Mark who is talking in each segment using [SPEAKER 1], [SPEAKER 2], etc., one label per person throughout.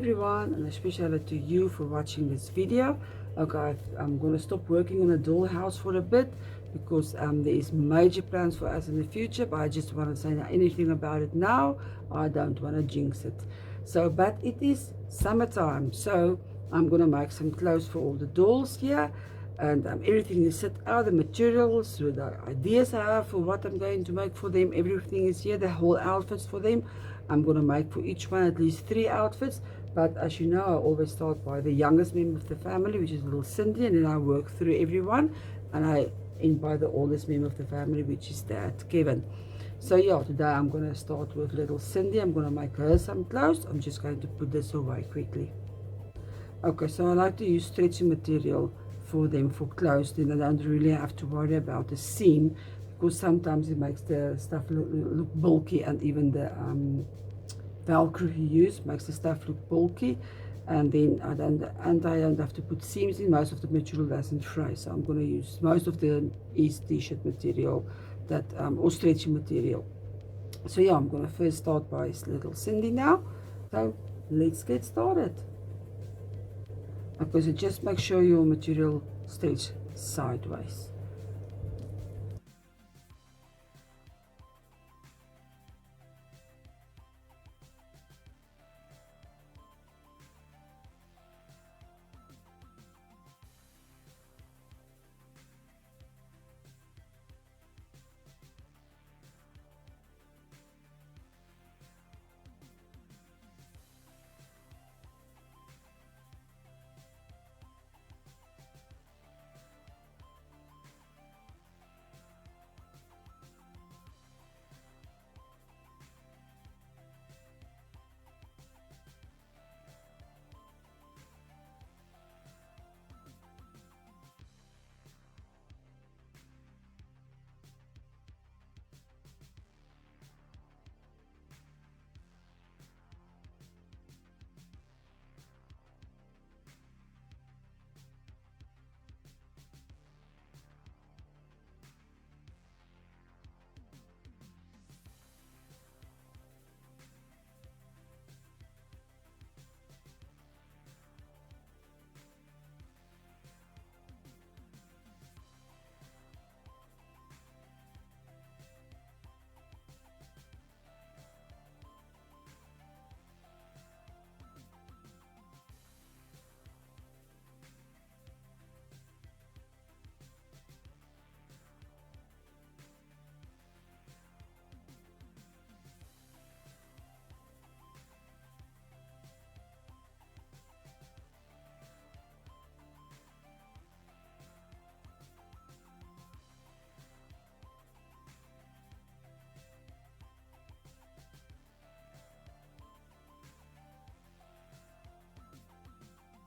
[SPEAKER 1] everyone, and a special hello to you for watching this video. Okay, I'm going to stop working on a dollhouse for a bit because there is major plans for us in the future, but I just want to say anything about it now. I don't want to jinx it. So, but it is summertime, so I'm going to make some clothes for all the dolls here, and everything is set out, the materials, with the ideas I have for what I'm going to make for them. Everything is here, the whole outfits for them. I'm going to make for each one at least 3 outfits, but as you know, I always start by the youngest member of the family, which is little Cindy, and then I work through everyone, and I end by the oldest member of the family, which is Dad, Kevin. So yeah, today I'm going to start with little Cindy. I'm going to make her some clothes. I'm just going to put this away quickly. Okay, so I like to use stretchy material for them for clothes, then I don't really have to worry about the seam, because sometimes it makes the stuff look bulky, and even the Velcro you use makes the stuff look bulky, and then I don't have to put seams in. Most of the material doesn't fray, so I'm going to use most of the t-shirt material, that or stretchy material. So yeah, I'm going to first start by little Cindy now. So let's get started. Okay, so just make sure your material stretch sideways.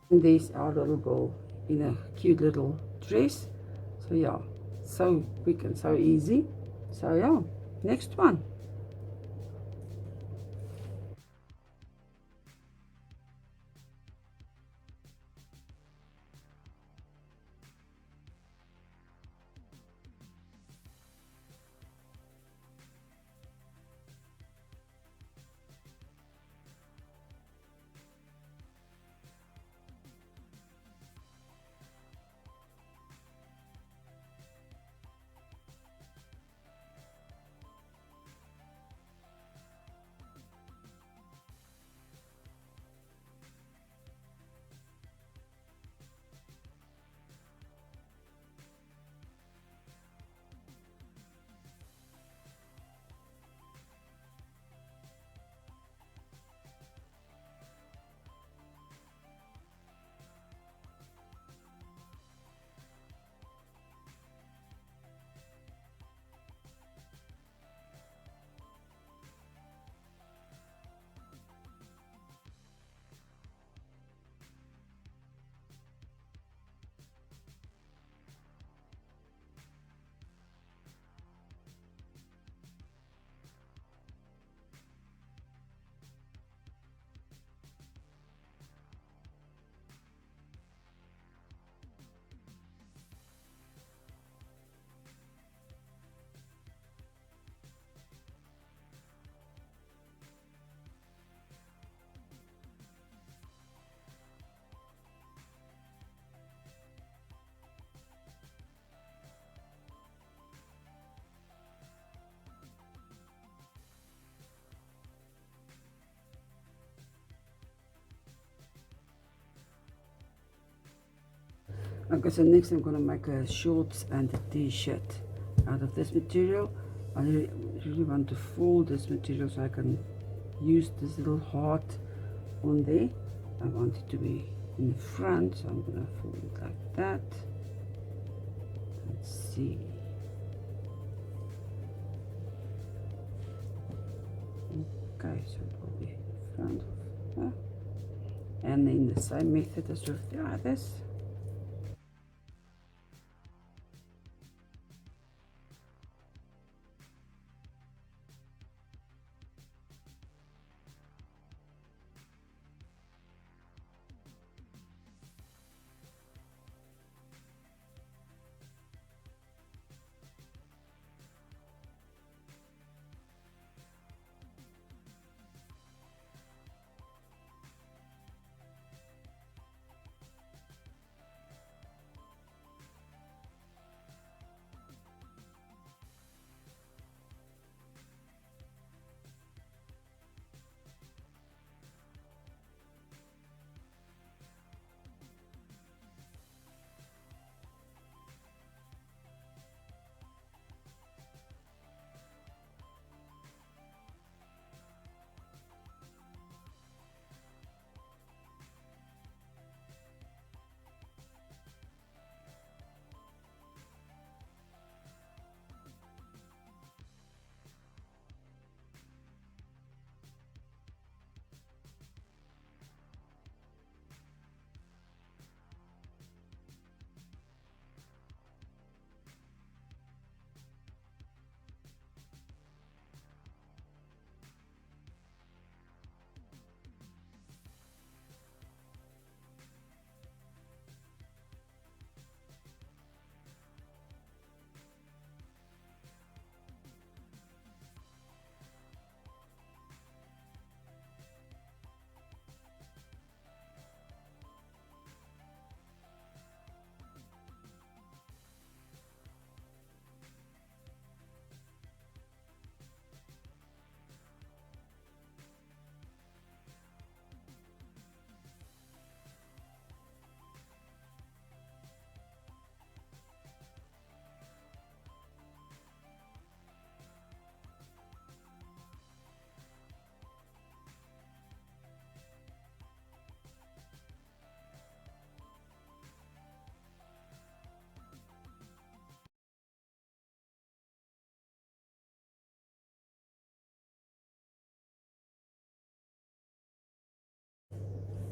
[SPEAKER 1] And there's our little girl in a cute little dress. So yeah, so quick and so easy. So yeah, next one. Okay, so next I'm going to make a shorts and a t-shirt out of this material. I really want to fold this material so I can use this little heart on there. I want it to be in the front, so I'm going to fold it like that. Let's see. Okay, so it will be in front of her. And then the same method as with the others.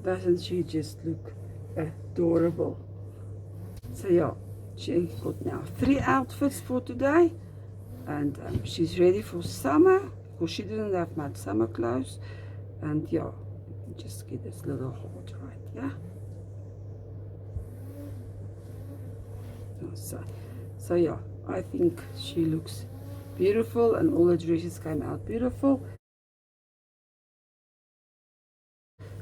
[SPEAKER 1] Doesn't she just look adorable? So yeah, she got now 3 outfits for today, and she's ready for summer because she didn't have much summer clothes. And yeah, just get this little heart right, yeah. So yeah, I think she looks beautiful, and all the dresses came out beautiful.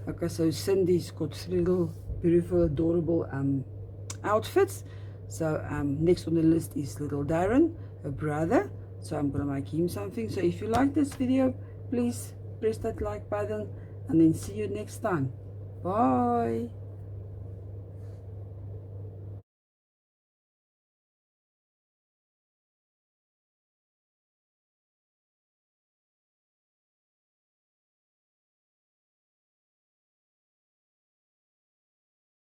[SPEAKER 1] Okay, so Cindy's got 3 little beautiful, adorable outfits. So next on the list is little Darren, her brother. So I'm gonna make him something. So if you like this video, please press that like button, and then see you next time. Bye.